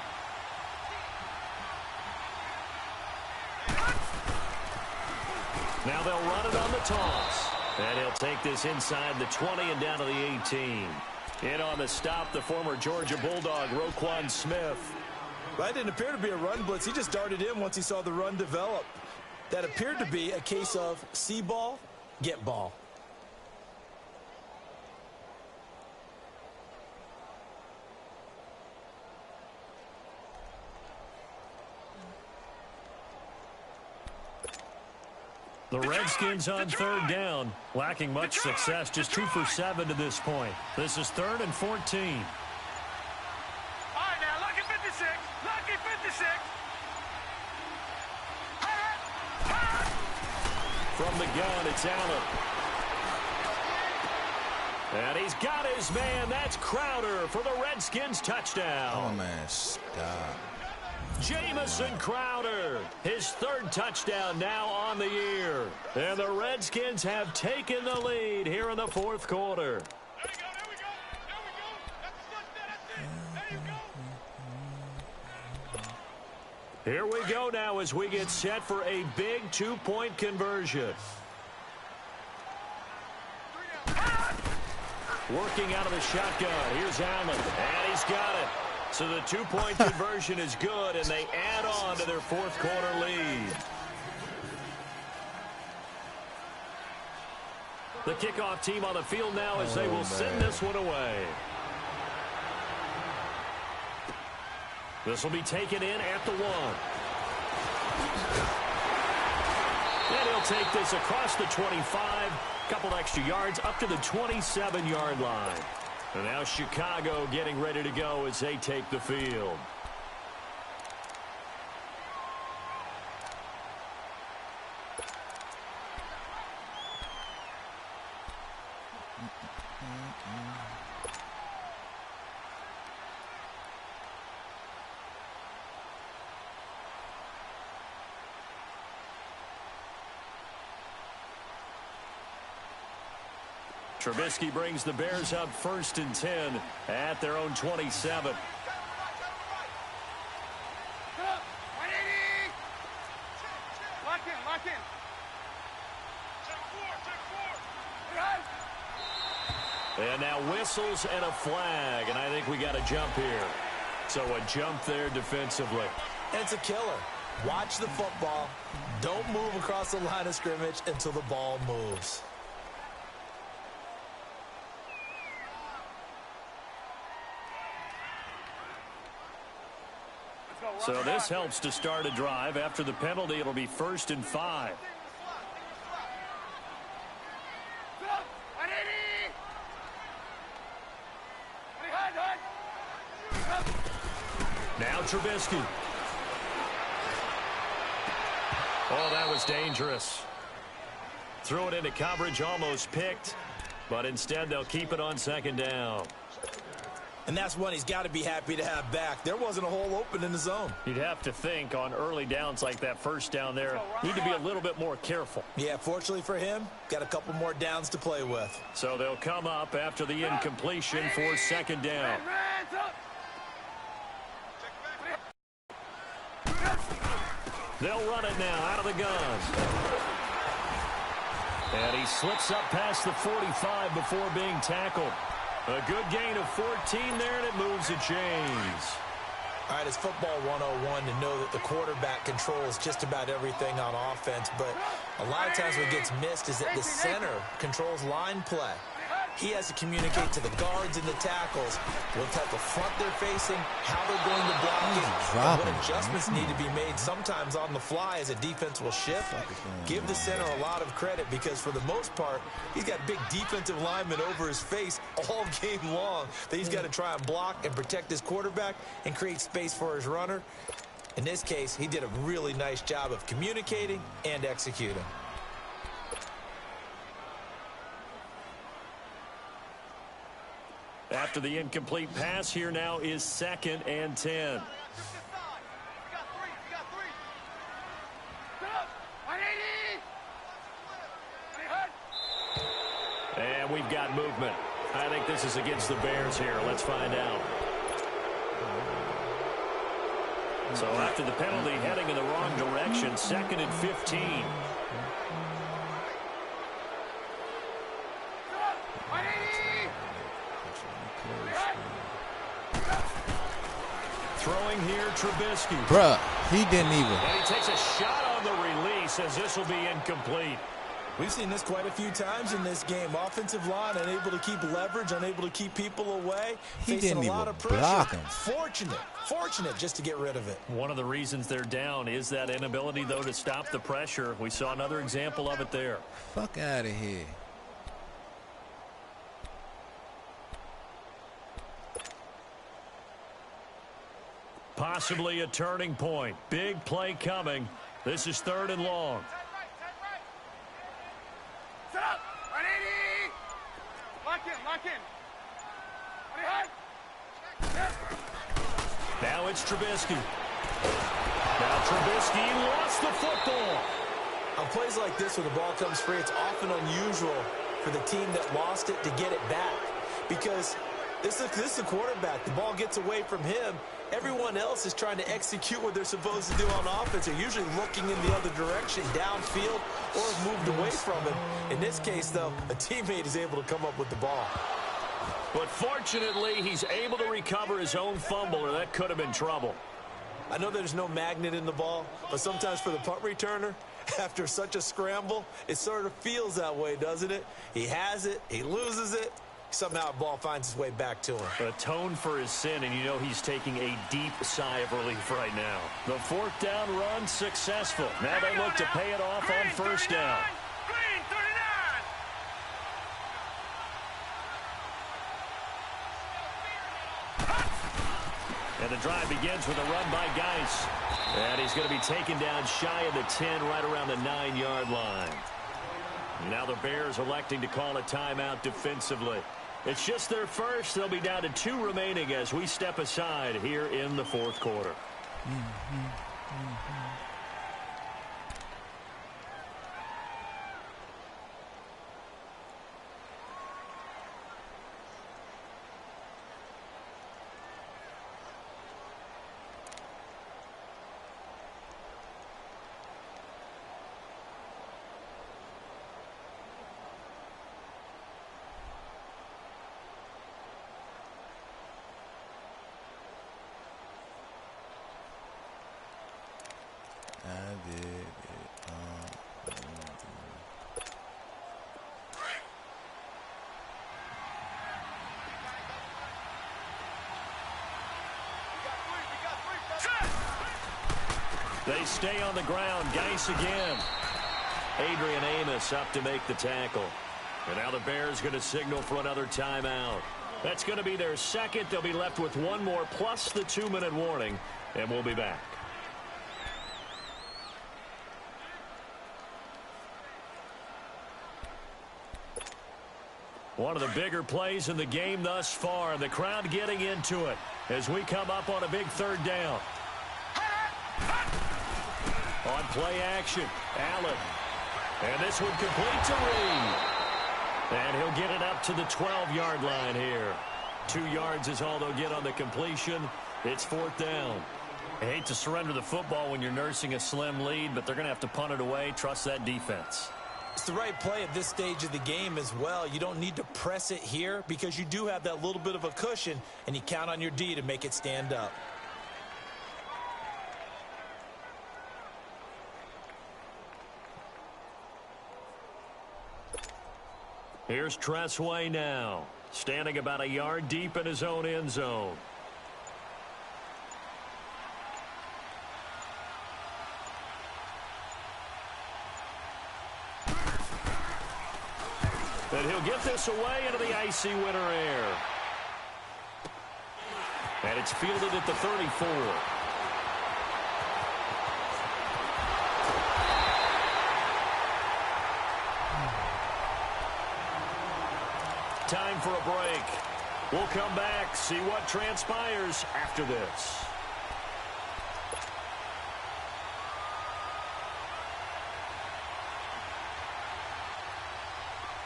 Now they'll run it on the toss. And he'll take this inside the 20 and down to the 18. In on the stop, the former Georgia Bulldog, Roquan Smith. That didn't appear to be a run blitz. He just darted in once he saw the run develop. That appeared to be a case of see ball, get ball. The Redskins on third down, lacking much success, just 2 for 7 to this point. This is 3rd and 14. All right, now, lucky 56. Lucky 56. From the gun, it's Allen. And he's got his man. That's Crowder for the Redskins touchdown. Oh, man, stop. Jamison Crowder, his 3rd touchdown now on the year. And the Redskins have taken the lead here in the 4th quarter. There we go, there we go. There we go. That's it. There you go. Here we go now as we get set for a big 2-point conversion. Working out of the shotgun. Here's Allen. And he's got it. So the 2-point conversion is good, and they add on to their 4th quarter lead. The kickoff team on the field now as they will send this one away. This will be taken in at the 1. And he'll take this across the 25, couple extra yards up to the 27-yard line. And now Chicago getting ready to go as they take the field. Trubisky brings the Bears up 1st and 10 at their own 27. And now whistles and a flag, and I think we got a jump here. So a jump there defensively. And it's a killer. Watch the football. Don't move across the line of scrimmage until the ball moves. So this helps to start a drive. After the penalty, it'll be 1st and 5. Now Trubisky. Oh, that was dangerous. Threw it into coverage, almost picked. But instead, they'll keep it on 2nd down. And that's one he's got to be happy to have back. There wasn't a hole open in the zone. You'd have to think on early downs like that 1st down there, need to be a little bit more careful. Yeah, fortunately for him, got a couple more downs to play with. So they'll come up after the incompletion for 2nd down. They'll run it now out of the gun. And he slips up past the 45 before being tackled. A good gain of 14 there, and it moves the chains. All right, it's football 101 to know that the quarterback controls just about everything on offense, but a lot of times what gets missed is that the center controls line play. He has to communicate to the guards and the tackles what type of front they're facing, how they're going to block it, and what adjustments need to be made sometimes on the fly as a defense will shift. Give the center a lot of credit because for the most part, he's got big defensive linemen over his face all game long that he's got to try and block and protect his quarterback and create space for his runner. In this case, he did a really nice job of communicating and executing. After the incomplete pass, here now is 2nd and 10. And we've got movement. I think this is against the Bears here. Let's find out. So after the penalty, heading in the wrong direction, 2nd and 15. Throwing here, Trubisky. Bruh, he didn't even. And he takes a shot on the release as this will be incomplete. We've seen this quite a few times in this game. Offensive line unable to keep leverage, unable to keep people away. He facing didn't a lot even of pressure. block him. Fortunate just to get rid of it. One of the reasons they're down is that inability, though, to stop the pressure. We saw another example of it there. Fuck out of here. Possibly a turning point. Big play coming. This is 3rd and long. Set up. 180. Lock in. Now it's Trubisky. Now Trubisky lost the football. On plays like this where the ball comes free, it's often unusual for the team that lost it to get it back. Because this is the quarterback. The ball gets away from him. Everyone else is trying to execute what they're supposed to do on offense. They're usually looking in the other direction, downfield, or have moved away from him. In this case, though, a teammate is able to come up with the ball. But fortunately, he's able to recover his own fumble, or that could have been trouble. I know there's no magnet in the ball, but sometimes for the punt returner, after such a scramble, it sort of feels that way, doesn't it? He has it, he loses it. Somehow the ball finds its way back to him. Atone for his sin, and you know he's taking a deep sigh of relief right now. The 4th down run successful. Now they look to pay it off on 1st down. Green 39. And the drive begins with a run by Geis. And he's going to be taken down shy of the 10, right around the 9-yard line. Now the Bears electing to call a timeout defensively. It's just their first. They'll be down to 2 remaining as we step aside here in the fourth quarter. They stay on the ground. Geis again. Adrian Amos up to make the tackle. And now the Bears going to signal for another timeout. That's going to be their second. They'll be left with 1 more plus the 2-minute warning. And we'll be back. One of the bigger plays in the game thus far. The crowd getting into it as we come up on a big 3rd down. On play action, Allen. And this one complete to Reed. And he'll get it up to the 12-yard line here. 2 yards is all they'll get on the completion. It's 4th down. I hate to surrender the football when you're nursing a slim lead, but they're going to have to punt it away. Trust that defense. It's the right play at this stage of the game as well. You don't need to press it here because you do have that little bit of a cushion, and you count on your D to make it stand up. Here's Tressway now, standing about a yard deep in his own end zone. And he'll get this away into the icy winter air. And it's fielded at the 34. Time for a break. We'll come back, see what transpires after this.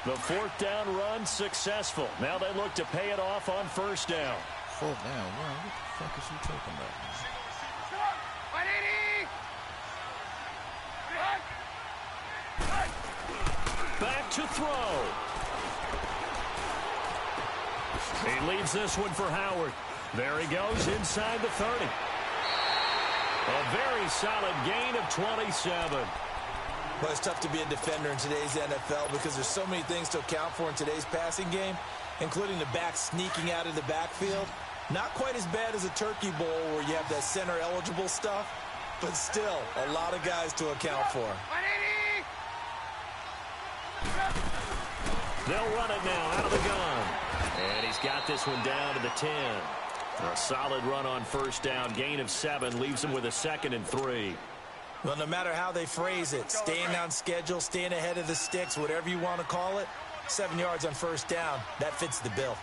The 4th down run successful. Now they look to pay it off on 1st down. 4th down run? What the fuck is you talking about? Back to throw. He leaves this one for Howard. There he goes inside the 30. A very solid gain of 27. Well, it's tough to be a defender in today's NFL because there's so many things to account for in today's passing game, including the back sneaking out of the backfield. Not quite as bad as a turkey bowl where you have that center-eligible stuff, but still a lot of guys to account for. They'll run it now out of the gun. And he's got this one down to the 10. A solid run on 1st down. Gain of 7 leaves him with a 2nd and 3. Well, no matter how they phrase it, staying on schedule, staying ahead of the sticks, whatever you want to call it, 7 yards on 1st down, that fits the bill.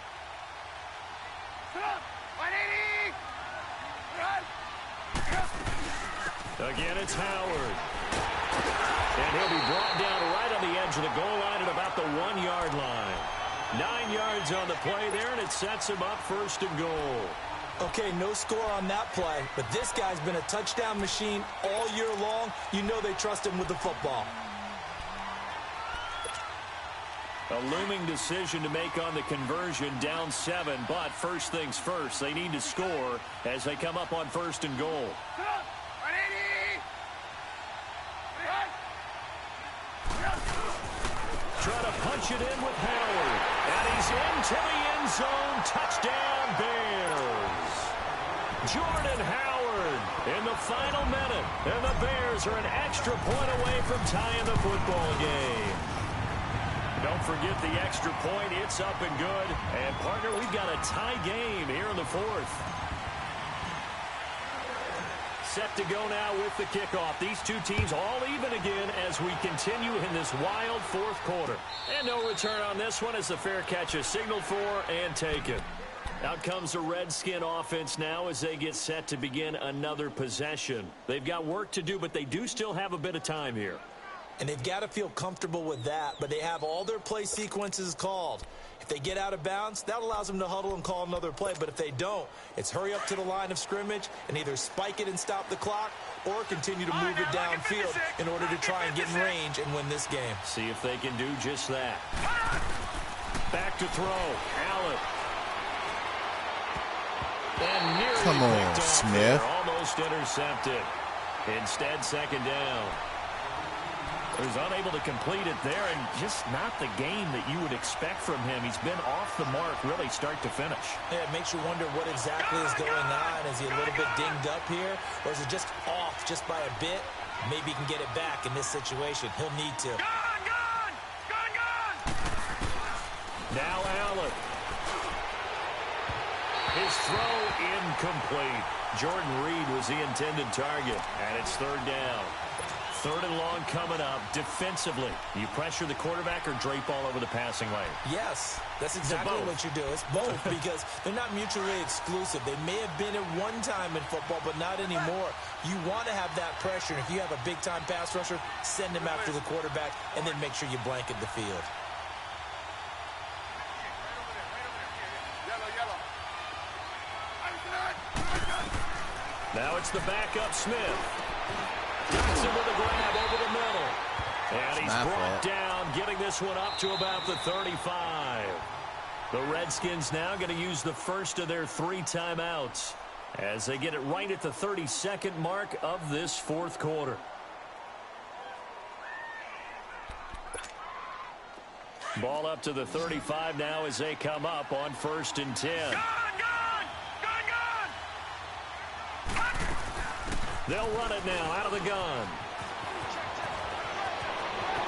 Again, it's Howard. And he'll be brought down right on the edge of the goal line at about the 1-yard line. 9 yards on the play there, and it sets him up 1st and goal. Okay, no score on that play, but this guy's been a touchdown machine all year long. You know they trust him with the football. A looming decision to make on the conversion, down 7, but first things first, they need to score as they come up on 1st and goal. Try to punch it in with Howard, and he's into the end zone. Touchdown, Bears. Jordan Howard in the final minute, and the Bears are an extra point away from tying the football game. Don't forget the extra point. It's up and good. And, partner, we've got a tie game here in the 4th. set to go now with the kickoff. These two teams all even again as we continue in this wild fourth quarter. And no return on this one as the fair catch is signaled for and taken. Out comes the Redskin offense now as they get set to begin another possession. They've got work to do, but they do still have a bit of time here. And they've got to feel comfortable with that, but they have all their play sequences called. If they get out of bounds, that allows them to huddle and call another play. But if they don't, it's hurry up to the line of scrimmage and either spike it and stop the clock or continue to move it downfield in order to try and get in range and win this game. See if they can do just that. Back to throw. Allen. And nearly Come on, picked off Smith. there. Almost intercepted. Instead, second down. He was unable to complete it there, and just not the game that you would expect from him. He's been off the mark really start to finish. Yeah, it makes you wonder what exactly is going on. Is he a little bit dinged up here, or is it just off just by a bit? Maybe he can get it back in this situation. He'll need to. Gone! Now Allen. His throw incomplete. Jordan Reed was the intended target, and it's third down. Third and long coming up. Defensively, you pressure the quarterback or drape all over the passing lane? Yes, that's exactly what you do. It's both because they're not mutually exclusive. They may have been at one time in football, but not anymore. You want to have that pressure. And if you have a big-time pass rusher, send him after the quarterback, and then make sure you blanket the field. Now it's the backup Smith. Johnson with a grab over the middle. And he's brought down, getting this one up to about the 35. The Redskins now going to use the first of their 3 timeouts as they get it right at the 32nd mark of this fourth quarter. Ball up to the 35 now as they come up on 1st and 10. They'll run it now out of the gun.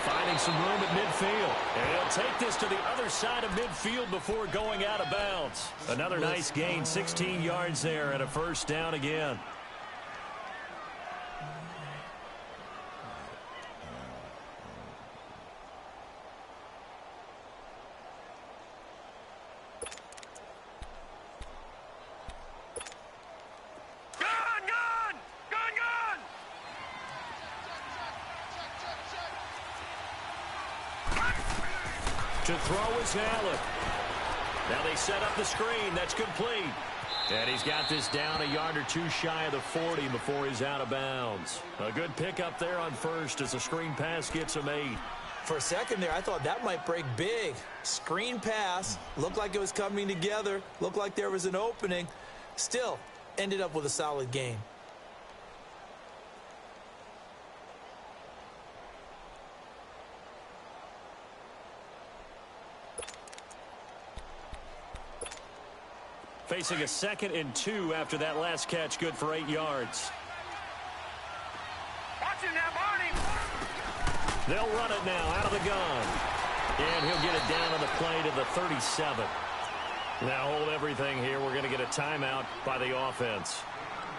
Finding some room at midfield. And he'll take this to the other side of midfield before going out of bounds. Another nice gain, 16 yards there and a first down again. To throw is Allen. Now they set up the screen. That's complete. And he's got this down a yard or two shy of the 40 before he's out of bounds. A good pickup there on first as the screen pass gets him 8. For a second there, I thought that might break big. Screen pass. Looked like it was coming together. Looked like there was an opening. Still, ended up with a solid game. Facing a 2nd and 2 after that last catch, good for 8 yards. Watch him now, Barney. They'll run it now out of the gun. And he'll get it down on the play to the 37. Now hold everything here. We're going to get a timeout by the offense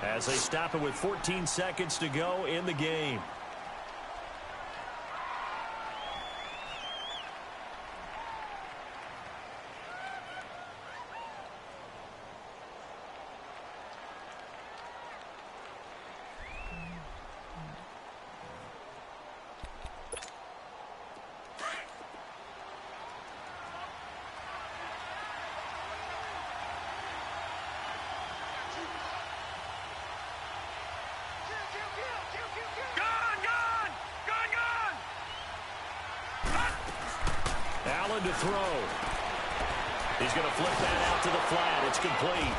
as they stop it with 14 seconds to go in the game. To throw. He's going to flip that out to the flat. It's complete.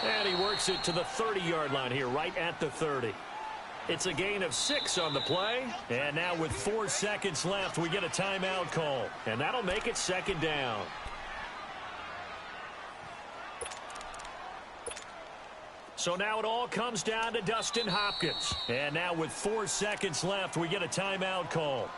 And he works it to the 30-yard line here, right at the 30. It's a gain of 6 on the play. And now with 4 seconds left, we get a timeout call. And that'll make it 2nd down. So now it all comes down to Dustin Hopkins. And now with 4 seconds left, we get a timeout call.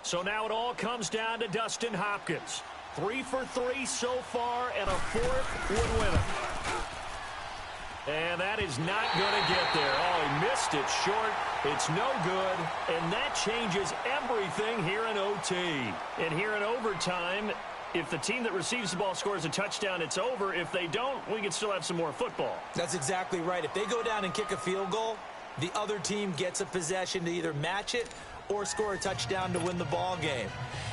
So now it all comes down to Dustin Hopkins. 3 for 3 so far, and a 4th would win it. And that is not going to get there. Oh, he missed it short. It's no good. And that changes everything here in OT. And here in overtime, if the team that receives the ball scores a touchdown, it's over. If they don't, we can still have some more football. That's exactly right. If they go down and kick a field goal, the other team gets a possession to either match it or score a touchdown to win the ball game.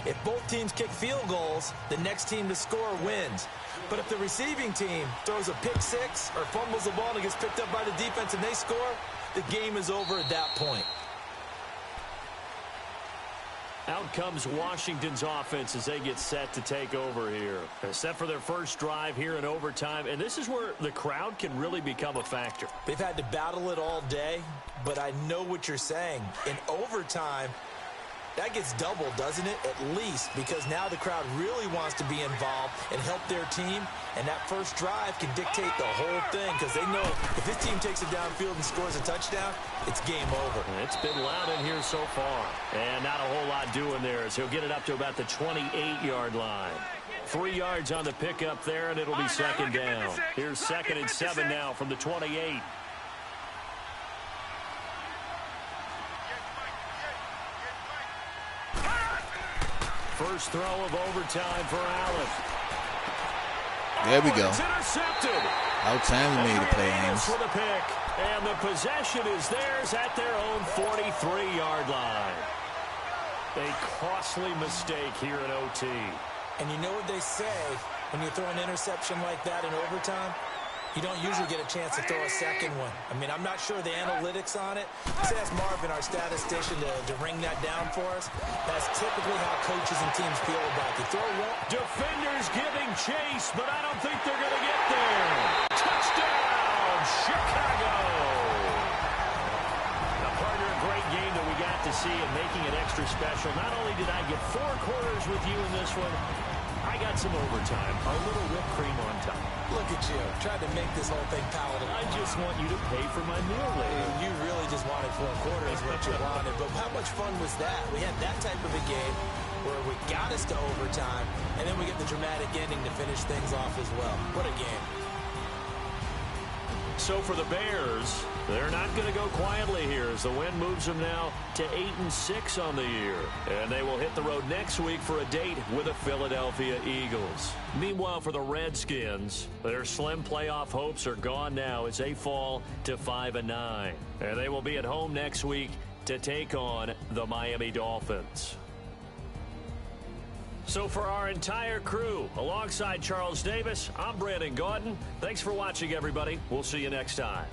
If both teams kick field goals, the next team to score wins. But if the receiving team throws a pick six or fumbles the ball and it gets picked up by the defense and they score, the game is over at that point. Out comes Washington's offense as they get set to take over here. They're set for their first drive here in overtime, and this is where the crowd can really become a factor. They've had to battle it all day, but I know what you're saying. In overtime, that gets doubled, doesn't it? At least, because now the crowd really wants to be involved and help their team, and that first drive can dictate the whole thing because they know if this team takes it downfield and scores a touchdown, it's game over. It's been loud in here so far, and not a whole lot doing there as he'll get it up to about the 28-yard line. 3 yards on the pickup there, and it'll be second down. Here's 2nd and 7 now from the 28. First throw of overtime for Allen. There we go. It's intercepted. Out time we made the play, Ames. For the pick, and the possession is theirs at their own 43-yard line. A costly mistake here in OT. And you know what they say when you throw an interception like that in overtime? You don't usually get a chance to throw a second one. I mean, I'm not sure the analytics on it. Let's ask Marvin, our statistician, to ring that down for us. That's typically how coaches and teams feel about it. You throw one. Defenders giving chase, but I don't think they're going to get there. Touchdown, Chicago. Now, partner, a great game that we got to see and making it extra special. Not only did I get 4 quarters with you in this one, I got some overtime, a little whipped cream on top. Look at you, trying to make this whole thing palatable. I just want you to pay for my meal later. You really just wanted 4 quarters what you wanted, but how much fun was that? We had that type of a game where we got us to overtime, and then we get the dramatic ending to finish things off as well. What a game. So for the Bears, they're not going to go quietly here as the win moves them now to 8-6 on the year. And they will hit the road next week for a date with the Philadelphia Eagles. Meanwhile, for the Redskins, their slim playoff hopes are gone now as they fall to 5-9. And they will be at home next week to take on the Miami Dolphins. So for our entire crew, alongside Charles Davis, I'm Brandon Gaudin. Thanks for watching, everybody. We'll see you next time.